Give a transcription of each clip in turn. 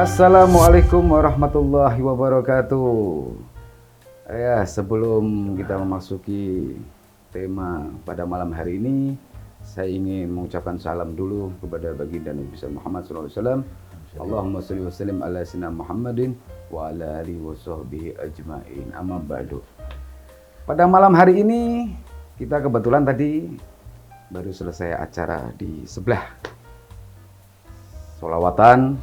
Assalamualaikum warahmatullahi wabarakatuh. Ya, sebelum kita memasuki tema pada malam hari ini, saya ingin mengucapkan salam dulu kepada baginda Nabi Muhammad SAW. Allahumma sholli wa sallim ala sayyidina Muhammadin wa ala alihi wa sahbihi ajmain. Amma ba'du. Pada malam hari ini kita kebetulan tadi baru selesai acara di sebelah, sholawatan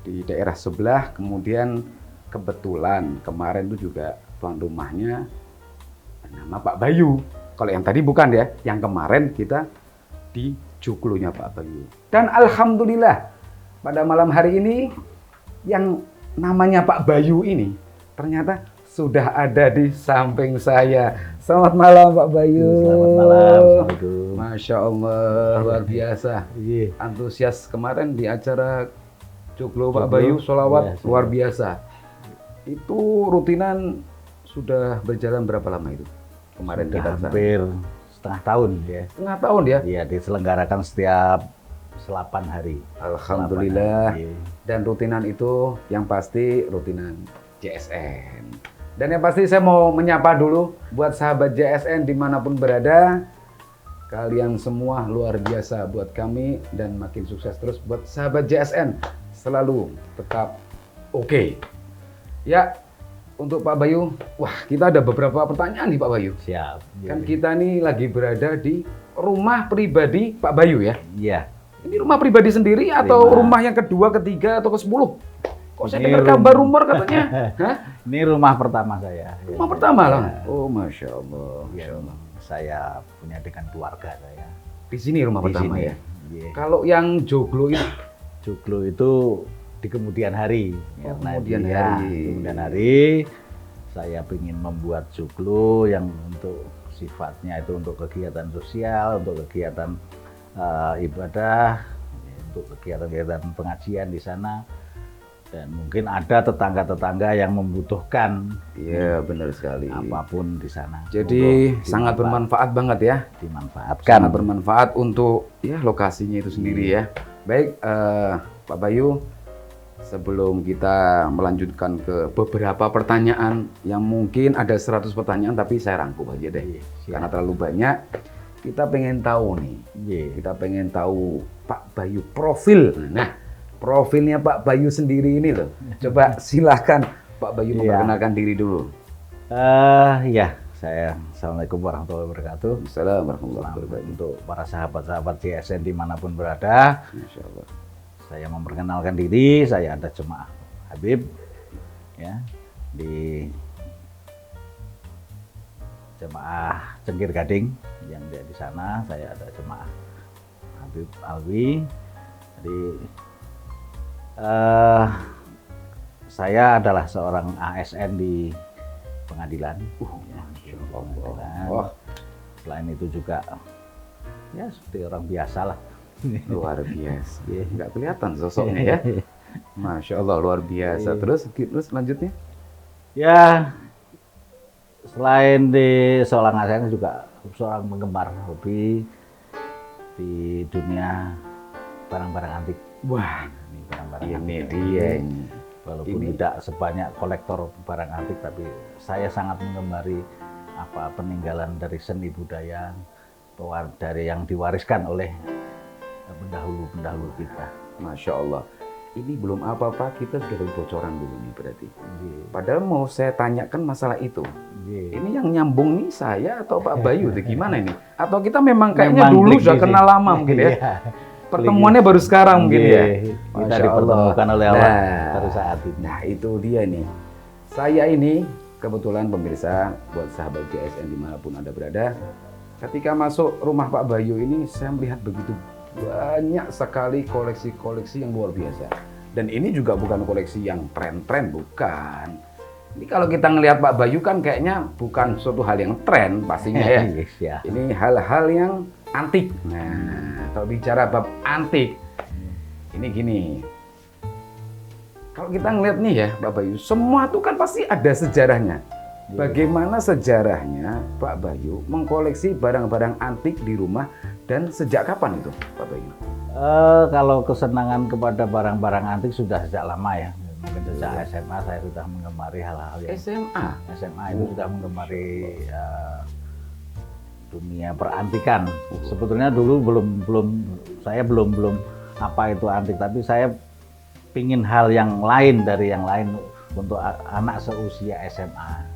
di daerah sebelah. Kemudian kebetulan kemarin itu juga tuan rumahnya nama Pak Bayu. Kalau yang tadi bukan ya, yang kemarin kita di joglonya Pak Bayu. Dan alhamdulillah pada malam hari ini yang namanya Pak Bayu ini ternyata sudah ada di samping saya. Selamat malam Pak Bayu. Selamat malam. Assalamualaikum. Masya Allah, luar biasa. Antusias kemarin di acara joglo Pak Bayu, sholawat ya, luar biasa. Itu rutinan sudah berjalan berapa lama itu? Kemarin sudah kita hampir setengah tahun ya. Setengah tahun ya? Iya, diselenggarakan setiap 8 hari. Alhamdulillah. 8 hari. Dan rutinan itu yang pasti rutinan JSN. Dan yang pasti saya mau menyapa dulu buat sahabat JSN dimanapun berada. Kalian semua luar biasa buat kami dan makin sukses terus buat sahabat JSN. Selalu tetap oke. Ya, untuk Pak Bayu, wah kita ada beberapa pertanyaan nih Pak Bayu. Siap. Kan kita nih lagi berada di rumah pribadi Pak Bayu ya? Iya. Ini rumah pribadi sendiri atau rumah yang kedua, ketiga, atau ke-10? Kok saya dengar kabar rumor katanya? Hah? Ini rumah pertama saya. Rumah pertama lah? Oh Masya Allah. Masya Allah. Saya punya dengan keluarga saya. Di sini rumah pertama sini. Ya? Iya. Kalau yang joglo itu? Joglo itu di kemudian hari. Oh, Karena kemudian hari saya ingin membuat joglo yang untuk sifatnya itu untuk kegiatan sosial, untuk kegiatan ibadah, untuk kegiatan-kegiatan pengajian di sana. Dan mungkin ada tetangga-tetangga yang membutuhkan. Iya, benar sekali. Apapun di sana. Jadi sangat bermanfaat banget ya. Dimanfaatkan. Sangat bermanfaat untuk ya lokasinya itu sendiri ya. Baik, Pak Bayu, sebelum kita melanjutkan ke beberapa pertanyaan yang mungkin ada 100 pertanyaan tapi saya rangkum aja deh. Karena terlalu banyak. Kita pengen tahu nih. Kita pengen tahu Pak Bayu profil. Nah, profilnya Pak Bayu sendiri ini loh. Coba silahkan Pak Bayu memperkenalkan diri dulu. Ya, saya Assalamualaikum warahmatullahi wabarakatuh. Assalamualaikum warahmatullahi wabarakatuh. Untuk para sahabat-sahabat JSN dimanapun berada. Masya Allah. Saya memperkenalkan diri, saya ada jemaah Habib ya di jemaah Cengkir Gading yang di sana. Saya ada jemaah Habib Alwi. Jadi saya adalah seorang ASN di pengadilan. Masya Pengadilan. Allah. Selain itu juga ya seperti orang biasa lah. Luar biasa. Nggak kelihatan sosoknya ya. Masya Allah, luar biasa. Terus lanjutnya? Ya, selain di seorang ASN juga seorang penggemar hobi di dunia barang-barang antik. Wah, ini barang-barang ini antik. dia. Walaupun tidak sebanyak kolektor barang antik, tapi saya sangat menggemari apa peninggalan dari seni budaya dari yang diwariskan oleh pendahulu-pendahulu kita. Masya Allah. Ini belum apa-apa, kita sudah ada bocoran dulu nih berarti. Padahal mau saya tanyakan masalah itu. Ini yang nyambung nih saya atau Pak Bayu, gimana ini? Atau kita memang kayaknya dulu sudah kenal lama mungkin ya? Pertemuannya baru sekarang mungkin ya? Kita dipertemukan oleh Allah baru saat ini. Nah itu dia nih. Saya ini kebetulan pemirsa buat sahabat JSN dimanapun Anda berada. Ketika masuk rumah Pak Bayu ini saya melihat begitu banyak sekali koleksi-koleksi yang luar biasa. Dan ini juga bukan koleksi yang tren-tren, bukan. Ini kalau kita ngelihat Pak Bayu kan kayaknya bukan suatu hal yang tren pastinya ya. Yes, ya. Ini hal-hal yang antik. Nah, kalau bicara bab antik, ini gini. Kalau kita ngelihat nih ya Pak Bayu, semua itu kan pasti ada sejarahnya. Bagaimana sejarahnya Pak Bayu mengkoleksi barang-barang antik di rumah dan sejak kapan itu Pak Bayu? Kalau kesenangan kepada barang-barang antik sudah sejak lama ya. Mungkin sejak SMA saya sudah menggemari hal-hal yang SMA itu sudah menggemari dunia perantikan. Sebetulnya dulu saya belum apa itu antik, tapi saya pingin hal yang lain dari yang lain untuk anak seusia SMA.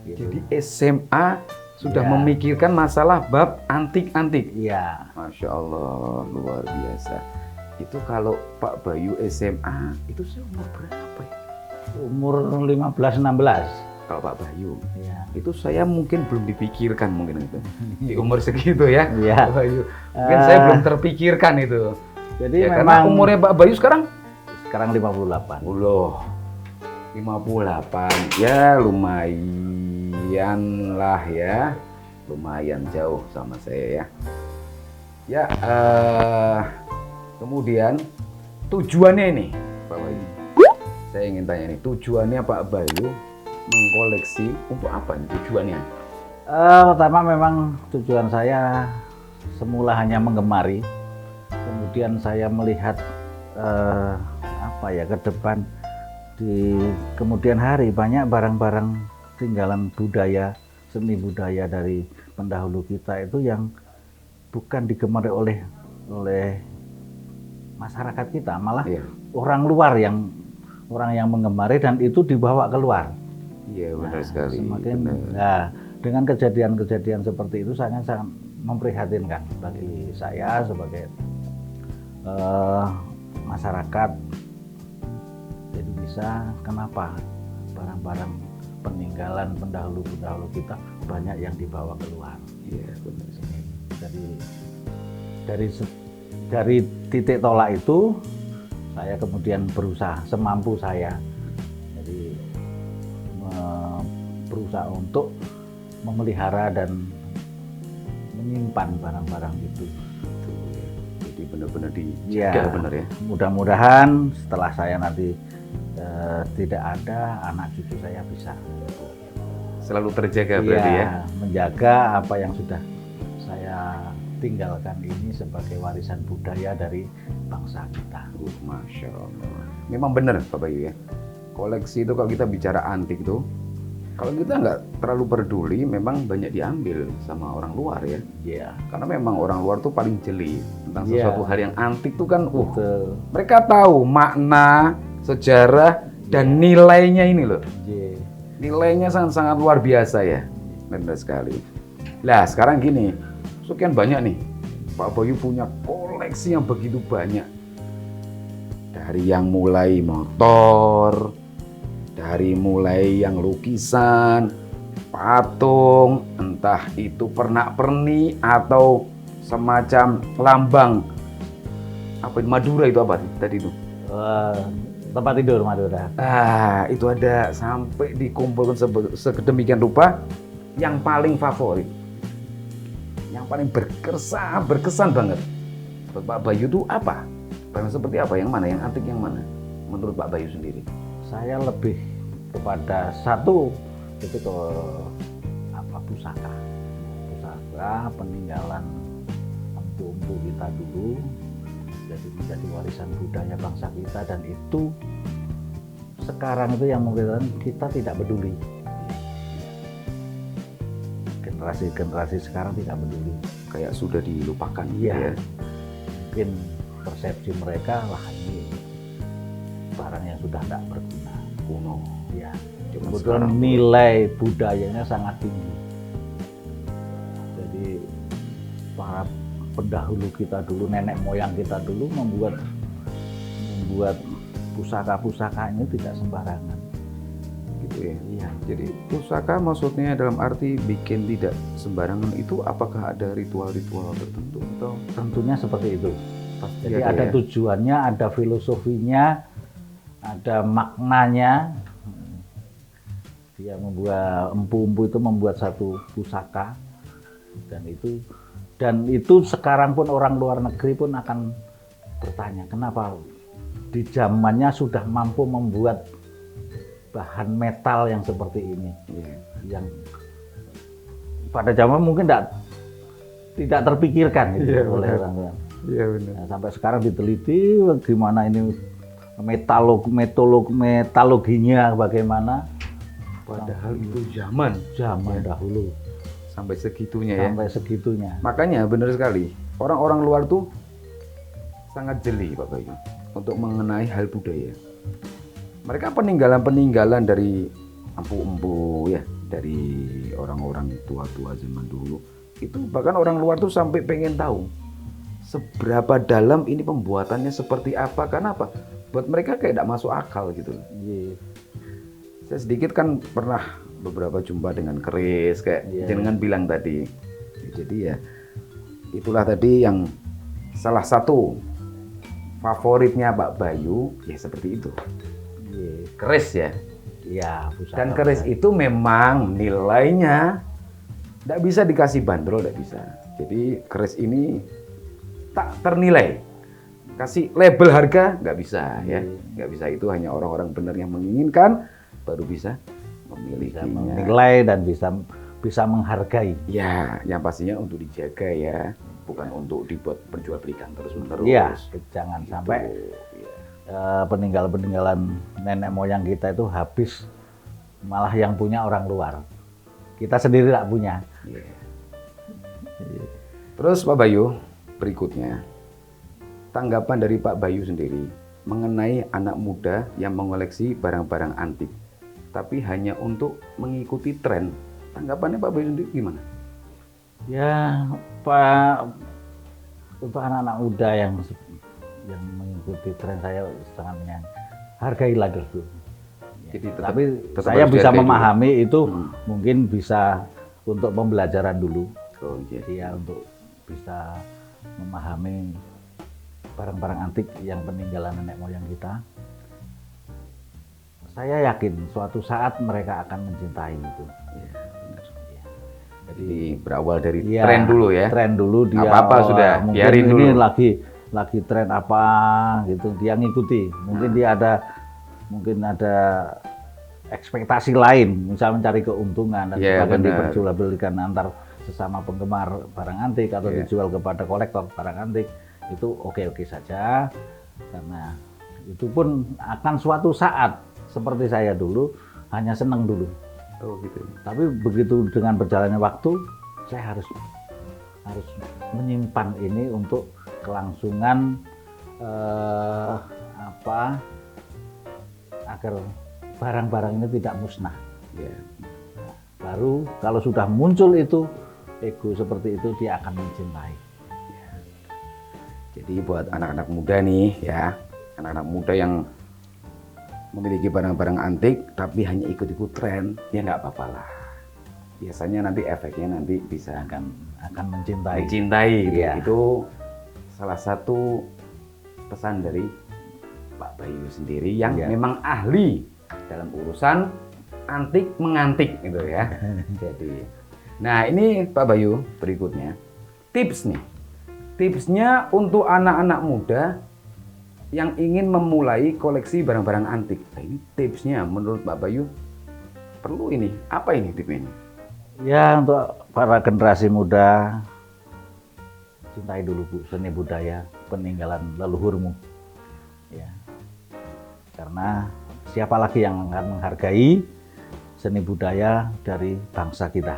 Gitu. Jadi SMA sudah memikirkan masalah bab antik-antik. Iya. Masya Allah, luar biasa. Itu kalau Pak Bayu SMA, itu umur berapa ya? Umur 15-16. Kalau Pak Bayu, Iya. itu saya mungkin belum dipikirkan mungkin itu. Di umur segitu ya, Iya. Pak Bayu. Mungkin saya belum terpikirkan itu. Jadi Ya, memang karena umurnya Pak Bayu sekarang? Sekarang 58. Loh, 58. Ya lumayan lah ya. Lumayan jauh sama saya ya. Ya, kemudian tujuannya ini Pak Bayu. Saya ingin tanya nih, tujuannya Pak Bayu mengkoleksi untuk apa nih tujuannya? Pertama memang tujuan saya semula hanya menggemari. Kemudian saya melihat ke depan di kemudian hari banyak barang-barang tinggalan budaya, seni budaya dari pendahulu kita itu yang bukan digemari oleh masyarakat kita, malah orang luar yang menggemari dan itu dibawa keluar. Iya, benar sekali. Semakin dengan kejadian-kejadian seperti itu sangat memprihatinkan bagi saya sebagai masyarakat. Jadi kenapa barang-barang peninggalan pendahulu kita banyak yang dibawa keluar. Iya, benar. Jadi dari titik tolak itu saya kemudian berusaha semampu saya. Jadi berusaha untuk memelihara dan menyimpan barang-barang itu. Jadi benar-benar dijaga benar ya. Mudah-mudahan setelah saya nanti tidak ada, anak cucu saya bisa selalu terjaga berarti ya. Menjaga apa yang sudah saya tinggalkan ini sebagai warisan budaya dari bangsa kita. Masya Allah. Memang benar Pak Bayu ya. Koleksi itu kalau kita bicara antik tuh, kalau kita nggak terlalu peduli, memang banyak diambil sama orang luar ya. Iya. Karena memang orang luar tuh paling jeli tentang sesuatu hal yang antik tuh kan, mereka tahu makna, sejarah dan nilainya ini loh. Nilainya sangat-sangat luar biasa ya. Benar sekali. Lah sekarang gini, sekian banyak nih, Pak Bayu punya koleksi yang begitu banyak. Dari yang mulai motor, dari mulai yang lukisan, patung, entah itu pernak-pernik atau semacam lambang apa Madura itu apa tadi itu? Tempat tidur Madura. Itu ada sampai dikumpulkan sedemikian rupa. Yang paling favorit, yang paling berkesan banget buat Pak Bayu itu apa? Barang seperti apa? Yang mana? Yang antik yang mana? Menurut Pak Bayu sendiri? Saya lebih kepada satu itu pusaka peninggalan empu-empu kita dulu, jadi menjadi warisan budaya bangsa kita, dan itu sekarang itu yang mengatakan kita tidak peduli. Generasi sekarang tidak peduli, kayak sudah dilupakan. Iya. Mungkin persepsi mereka ini barang yang sudah tidak berguna, kuno. Ya. Kemudian nilai budayanya sangat tinggi. Jadi para pendahulu kita dulu, nenek moyang kita dulu membuat pusaka-pusaka ini tidak sembarangan. Gitu ya. Iya. Jadi pusaka maksudnya dalam arti bikin tidak sembarangan itu apakah ada ritual-ritual tertentu atau tentunya seperti itu. Pasti Jadi ada ya. tujuannya, ada filosofinya, ada maknanya. Dia membuat empu-empu itu membuat satu pusaka, dan itu sekarang pun orang luar negeri pun akan bertanya kenapa di zamannya sudah mampu membuat bahan metal yang seperti ini, yang pada zaman mungkin tidak terpikirkan gitu oleh orang-orang. Iya benar. Nah, sampai sekarang diteliti bagaimana ini metaloginya bagaimana. Padahal itu zaman Dahulu sampai segitunya ya. sampai segitunya. Makanya benar sekali, orang-orang luar tuh sangat jeli Pak Bayu untuk mengenai hal budaya. Mereka peninggalan-peninggalan dari empu-empu ya, dari orang-orang tua-tua zaman dulu. Itu bahkan orang luar tuh sampai pengen tahu seberapa dalam ini pembuatannya seperti apa. Karena apa? Buat mereka kayak tidak masuk akal gitu. Saya sedikit kan pernah beberapa jumpa dengan keris kayak jenengan bilang tadi. Jadi ya itulah tadi yang salah satu favoritnya Pak Bayu ya seperti itu. Keris ya. Iya, Dan keris itu memang nilainya tidak bisa dikasih bandrol, tidak bisa. Jadi keris ini tak ternilai. Kasih label harga nggak bisa ya, nggak bisa. Itu hanya orang-orang benar yang menginginkan baru bisa memilikinya. Menilai dan bisa menghargai. Ya, yang pastinya untuk dijaga ya, bukan untuk dibuat perjualbelikan terus-menerus. Iya, jangan Gitu, sampai ya. peninggalan nenek moyang kita itu habis, malah yang punya orang luar. Kita sendiri tidak punya. Ya. Terus Pak Bayu, berikutnya tanggapan dari Pak Bayu sendiri mengenai anak muda yang mengoleksi barang-barang antik, tapi hanya untuk mengikuti tren. Tanggapannya Pak Bayu sendiri gimana? Ya, Pak, untuk anak-anak muda yang mengikuti tren, saya sangat hargailah dulu. Jadi Tapi tetap saya harus bisa dihargai memahami itu mungkin bisa untuk pembelajaran dulu. Oh, iya. Jadi ya untuk bisa memahami barang-barang antik yang peninggalan nenek moyang kita. Saya yakin suatu saat mereka akan mencintai itu. Ya, benar. Jadi berawal dari Ya, tren dulu ya. Tren dulu dia. Apa-apa sudah, mungkin biarin ini dulu. lagi tren apa gitu, dia ngikuti. Mungkin dia ada ekspektasi lain, misalnya mencari keuntungan dan Ya, sebagainya, benar. diperjualbelikan antar sesama penggemar barang antik atau Ya. dijual kepada kolektor barang antik. Itu oke-oke saja, karena itu pun akan suatu saat seperti saya dulu hanya senang dulu. Oh gitu. Tapi begitu dengan berjalannya waktu, saya harus menyimpan ini untuk kelangsungan agar barang-barang ini tidak musnah. Ya. Baru kalau sudah muncul itu ego seperti itu, dia akan mencintai. Jadi buat anak-anak muda nih ya, anak-anak muda yang memiliki barang-barang antik tapi hanya ikut-ikut tren, ya nggak apa-apa lah. Biasanya nanti efeknya nanti bisa akan mencintai. gitu. Iya. Itu salah satu pesan dari Pak Bayu sendiri yang Iya. memang ahli dalam urusan antik mengantik gitu ya. Jadi, nah ini Pak Bayu berikutnya tips nih. Tipsnya untuk anak-anak muda yang ingin memulai koleksi barang-barang antik. Nah, ini tipsnya menurut Pak Bayu perlu ini. Apa ini tipsnya? Ya, untuk para generasi muda, cintai dulu Bu seni budaya peninggalan leluhurmu. Ya. Karena siapa lagi yang akan menghargai seni budaya dari bangsa kita?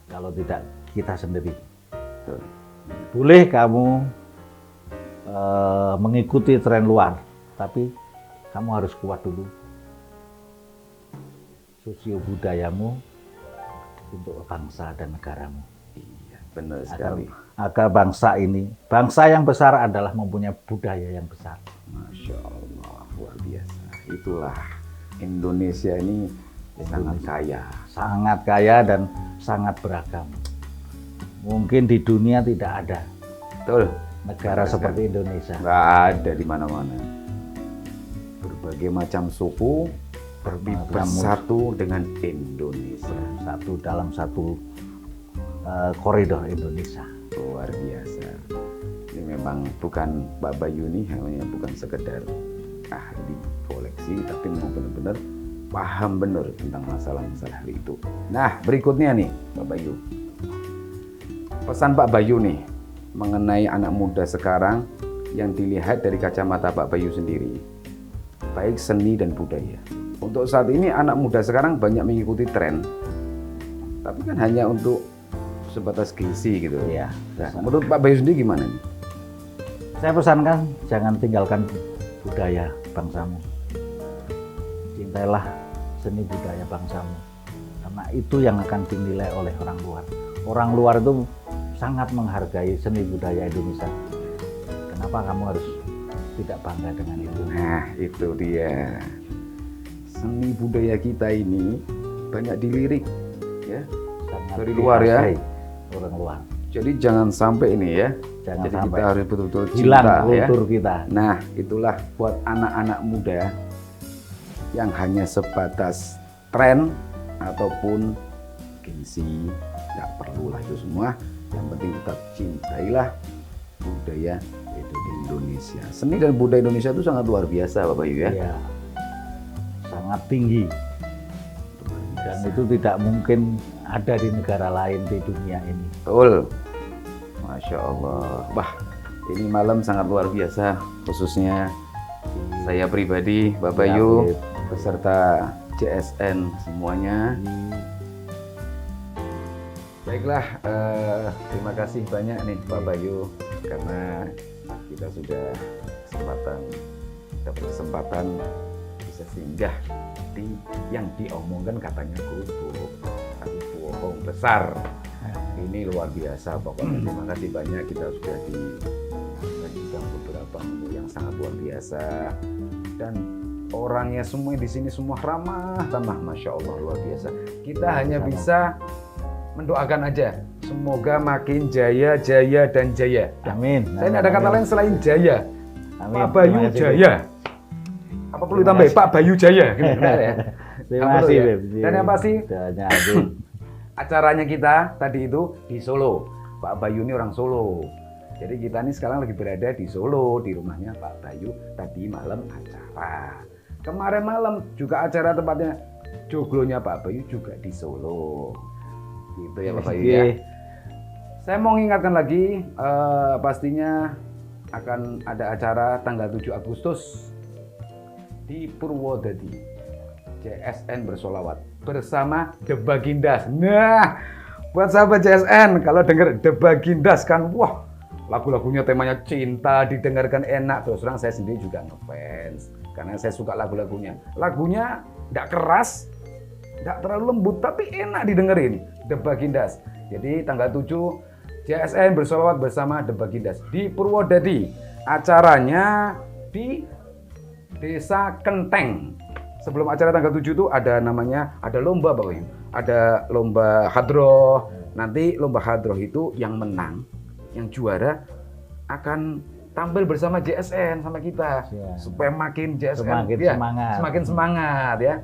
Kalau tidak kita sendiri. Boleh kamu mengikuti tren luar, tapi kamu harus kuat dulu sosio budayamu untuk bangsa dan negaramu. Iya, benar sekali. Agar bangsa yang besar adalah mempunyai budaya yang besar. Masya Allah, luar biasa. Itulah Indonesia ini sangat kaya. Sangat kaya dan sangat beragam. Mungkin di dunia tidak ada Betul. negara Betul seperti Indonesia. Nggak ada di mana-mana. Berbagai macam suku bersatu dengan Indonesia. Satu dalam satu koridor Indonesia. Luar biasa. Ini memang bukan Pak Bayu nih, hanya bukan sekedar ahli koleksi, tapi memang benar-benar paham benar tentang masalah-masalah itu. Nah, berikutnya nih Pak Bayu. Pesan Pak Bayu nih mengenai anak muda sekarang yang dilihat dari kacamata Pak Bayu sendiri, baik seni dan budaya. Untuk saat ini anak muda sekarang banyak mengikuti tren, tapi kan hanya untuk sebatas gengsi gitu. Iya. Nah, menurut Pak Bayu sendiri gimana nih? Saya pesankan jangan tinggalkan budaya bangsamu. Cintailah seni budaya bangsamu. Karena itu yang akan dinilai oleh orang luar. Orang luar itu sangat menghargai seni budaya Indonesia. Kenapa kamu harus tidak bangga dengan itu? Nah, itu dia. Seni budaya kita ini banyak dilirik ya Sangat dari luar ya. dihargai orang luar. Jadi jangan sampai ini ya. Jangan Jadi sampai kita harus betul-betul hilang cinta ya. kultur kita. Nah, itulah buat anak-anak muda yang hanya sebatas tren ataupun gengsi, nggak perlulah itu semua. Yang penting tetap cintailah budaya Indonesia. Seni dan budaya Indonesia itu sangat luar biasa, Bapak Bayu ya. Iya. Sangat tinggi. Dan itu tidak mungkin ada di negara lain di dunia ini. Betul. Masya Allah. Wah, ini malam sangat luar biasa, khususnya saya pribadi, Bapak Bayu, beserta JSN semuanya. Baiklah, terima kasih banyak nih Pak Bayu, karena kita sudah dapat kesempatan bisa singgah di yang diomongkan katanya gubuk, tapi bohong besar. Ini luar biasa pokoknya. Terima kasih banyak, kita sudah disajikan beberapa menu yang sangat luar biasa, dan orangnya semua di sini semua ramah tamah, masya Allah luar biasa. Kita hanya bisa mendoakan aja, semoga makin jaya, jaya dan jaya. Amin. Saya tidak ada kata lain selain jaya. Amin. Pak Bayu Terima kasih, Jaya. Apa perlu ditambah? Pak Bayu Jaya. Gitu, benar ya? Terima Nggak perlu kasih, ya? Beb. Dan yang pasti Doanya Amin. acaranya kita tadi itu di Solo. Pak Bayu ini orang Solo. Jadi kita ini sekarang lagi berada di Solo, di rumahnya Pak Bayu. Tadi malam acara. Kemarin malam juga acara tempatnya joglonya Pak Bayu juga di Solo. Gitu ya Pak Bayu ya. Saya mau mengingatkan lagi, pastinya akan ada acara tanggal 7 Agustus di Purwodadi. JSN bersolawat bersama The Bagindas. Nah, buat sahabat JSN, kalau dengar The Bagindas kan, wah, lagu-lagunya temanya cinta, didengarkan enak. Terus terang saya sendiri juga ngefans, karena saya suka lagu-lagunya. Lagunya nggak keras, nggak terlalu lembut, tapi enak didengerin. The Bagindas. Jadi tanggal 7 JSN bersolawat bersama The Bagindas di Purwodadi. Acaranya di Desa Kenteng. Sebelum acara tanggal 7 itu ada namanya, ada lomba Pak Bayu. Ada lomba hadroh. Nanti lomba hadroh itu yang menang, yang juara akan tampil bersama JSN sama kita. Ya. Supaya makin JSN Semakin ya, semangat. semakin semangat ya.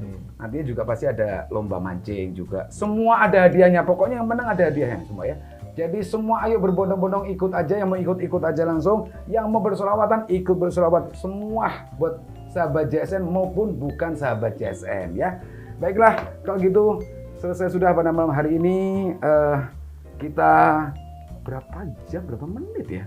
Nantinya juga pasti ada lomba mancing juga. Semua ada hadiahnya. Pokoknya yang menang ada hadiahnya semua ya. Jadi semua ayo berbondong-bondong ikut aja. Yang mau ikut aja langsung. Yang mau bersolawatan ikut bersolawat. Semua buat sahabat JSN maupun bukan sahabat JSN ya. Baiklah, kalau gitu selesai sudah pada malam hari ini. Kita berapa jam, berapa menit ya?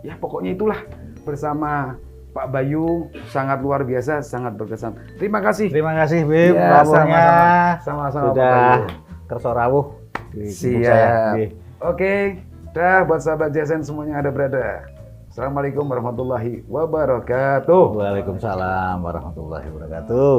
Ya pokoknya itulah bersama Pak Bayu, sangat luar biasa, sangat berkesan. Terima kasih. Terima kasih, Bim. Ya, Lapornya sama-sama Pak sudah Bayu. tersorawuh di kubu Siap. saya. Nggih. Oke, dah buat sahabat JSN semuanya ada berada. Assalamualaikum warahmatullahi wabarakatuh. Waalaikumsalam warahmatullahi wabarakatuh.